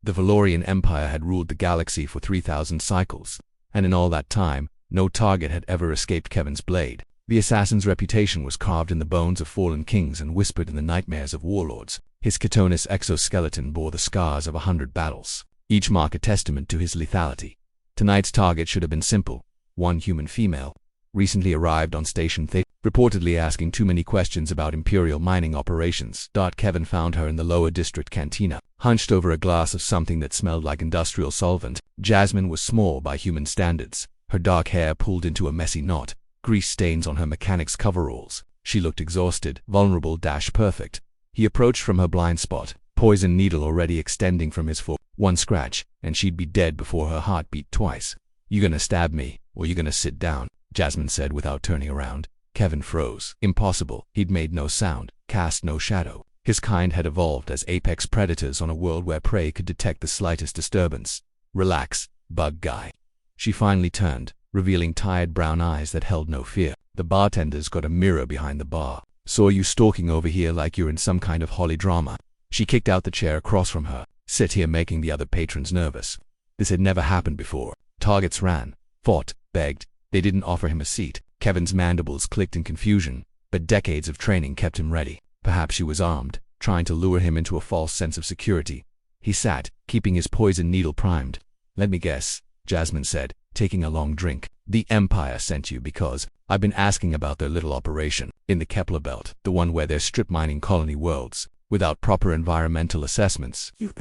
The Valorian Empire had ruled the galaxy for 3,000 cycles, and in all that time, no target had ever escaped Kevin's blade. The assassin's reputation was carved in the bones of fallen kings and whispered in the nightmares of warlords. His chitinous exoskeleton bore the scars of 100 battles, each mark a testament to his lethality. Tonight's target should have been simple: one human female, recently arrived on Station Theta, reportedly asking too many questions about Imperial mining operations. Kevin found her in the lower district cantina, hunched over a glass of something that smelled like industrial solvent. Jasmine was small by human standards, her dark hair pulled into a messy knot, grease stains on her mechanic's coveralls. She looked exhausted, vulnerable, perfect. He approached from her blind spot, poison needle already extending from his foot. One scratch, and she'd be dead before her heart beat twice. "You gonna stab me, or you gonna sit down?" Jasmine said without turning around. Kevin froze. Impossible. He'd made no sound, cast no shadow. His kind had evolved as apex predators on a world where prey could detect the slightest disturbance. "Relax, bug guy." She finally turned, revealing tired brown eyes that held no fear. "The bartender's got a mirror behind the bar. Saw you stalking over here like you're in some kind of holly drama." She kicked out the chair across from her. "Sit here making the other patrons nervous." This had never happened before. Targets ran, fought, begged. They didn't offer him a seat. Kevin's mandibles clicked in confusion, but decades of training kept him ready. Perhaps she was armed, trying to lure him into a false sense of security. He sat, keeping his poison needle primed. "Let me guess," Jasmine said, taking a long drink. "The Empire sent you because I've been asking about their little operation in the Kepler Belt, the one where they're strip mining colony worlds without proper environmental assessments." "You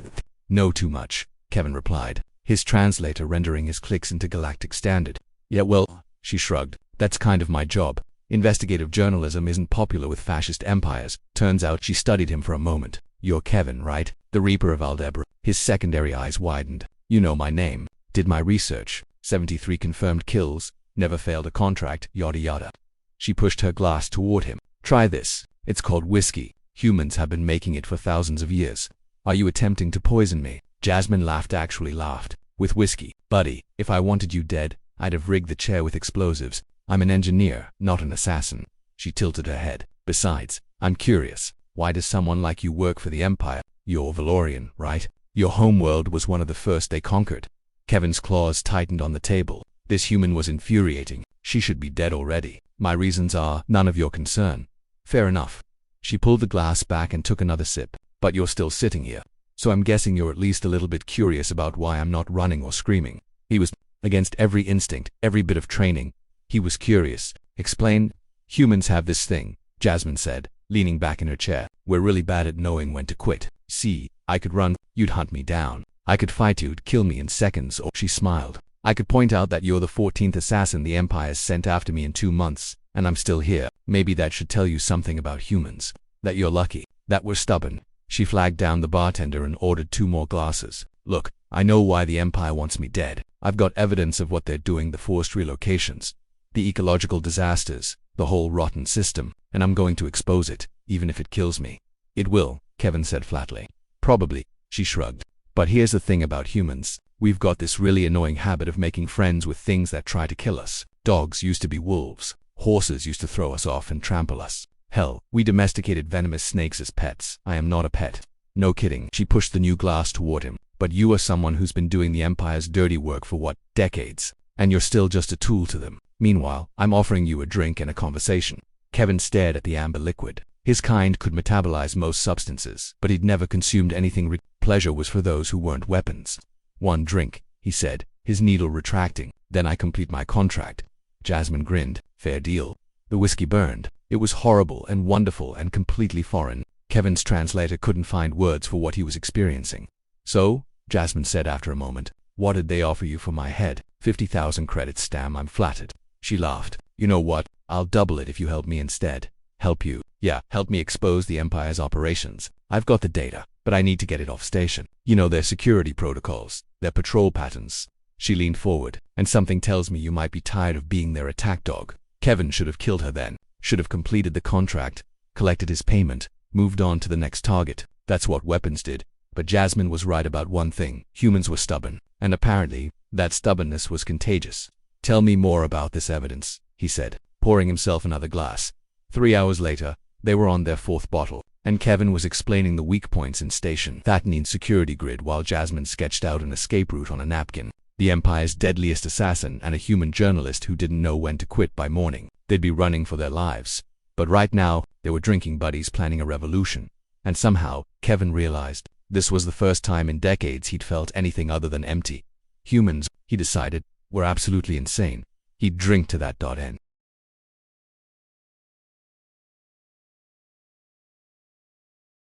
know too much," Kevin replied, his translator rendering his clicks into galactic standard. "Yeah, well," she shrugged, "that's kind of my job. Investigative journalism isn't popular with fascist empires." Turns out she studied him for a moment. "You're Kevin, right? The Reaper of Aldebra." His secondary eyes widened. "You know my name. Did my research. 73 confirmed kills. Never failed a contract, yada yada." She pushed her glass toward him. "Try this. It's called whiskey. Humans have been making it for thousands of years. Are you attempting to poison me?" Jasmine laughed, actually laughed. "With whiskey, buddy. If I wanted you dead, I'd have rigged the chair with explosives. I'm an engineer, not an assassin." She tilted her head. "Besides, I'm curious. Why does someone like you work for the Empire? You're Valorian, right? Your homeworld was one of the first they conquered." Kevin's claws tightened on the table. This human was infuriating. She should be dead already. "My reasons are none of your concern." "Fair enough." She pulled the glass back and took another sip. "But you're still sitting here. So I'm guessing you're at least a little bit curious about why I'm not running or screaming." He was against every instinct, every bit of training. He was curious. "Explain." "Humans have this thing," Jasmine said, leaning back in her chair. "We're really bad at knowing when to quit. See, I could run, you'd hunt me down. I could fight you'd kill me in seconds." Or she smiled. "I could point out that you're the 14th assassin the Empire's sent after me in 2 months, and I'm still here. Maybe that should tell you something about humans. That you're lucky, that we're stubborn." She flagged down the bartender and ordered 2 more glasses. "Look, I know why the Empire wants me dead. I've got evidence of what they're doing, the forced relocations, the ecological disasters, the whole rotten system, and I'm going to expose it, even if it kills me." "It will," Kevin said flatly. "Probably," she shrugged. "But here's the thing about humans. We've got this really annoying habit of making friends with things that try to kill us. Dogs used to be wolves. Horses used to throw us off and trample us. Hell, we domesticated venomous snakes as pets. I am not a pet." "No kidding." She pushed the new glass toward him. "But you are someone who's been doing the Empire's dirty work for what, decades? And you're still just a tool to them. Meanwhile, I'm offering you a drink and a conversation." Kevin stared at the amber liquid. His kind could metabolize most substances, but he'd never consumed anything. Pleasure was for those who weren't weapons. "1 drink," he said, his needle retracting. "Then I complete my contract." Jasmine grinned. "Fair deal." The whiskey burned. It was horrible and wonderful and completely foreign. Kevin's translator couldn't find words for what he was experiencing. "So," Jasmine said after a moment, "what did they offer you for my head?" 50,000 credits, Stam. I'm flattered." She laughed. "You know what? I'll double it if you help me instead." "Help you?" "Yeah, help me expose the Empire's operations. I've got the data, but I need to get it off station. You know their security protocols, their patrol patterns." She leaned forward. "And something tells me you might be tired of being their attack dog." Kevin should have killed her then. Should have completed the contract, collected his payment, moved on to the next target. That's what weapons did. But Jasmine was right about one thing. Humans were stubborn. And apparently, that stubbornness was contagious. "Tell me more about this evidence," he said, pouring himself another glass. 3 hours later, they were on their 4th bottle. And Kevin was explaining the weak points in Station Thatnine's security grid while Jasmine sketched out an escape route on a napkin. The Empire's deadliest assassin and a human journalist who didn't know when to quit by morning. They'd be running for their lives. But right now, they were drinking buddies planning a revolution. And somehow, Kevin realized, this was the first time in decades he'd felt anything other than empty. Humans, he decided, were absolutely insane. He'd drink to that. End.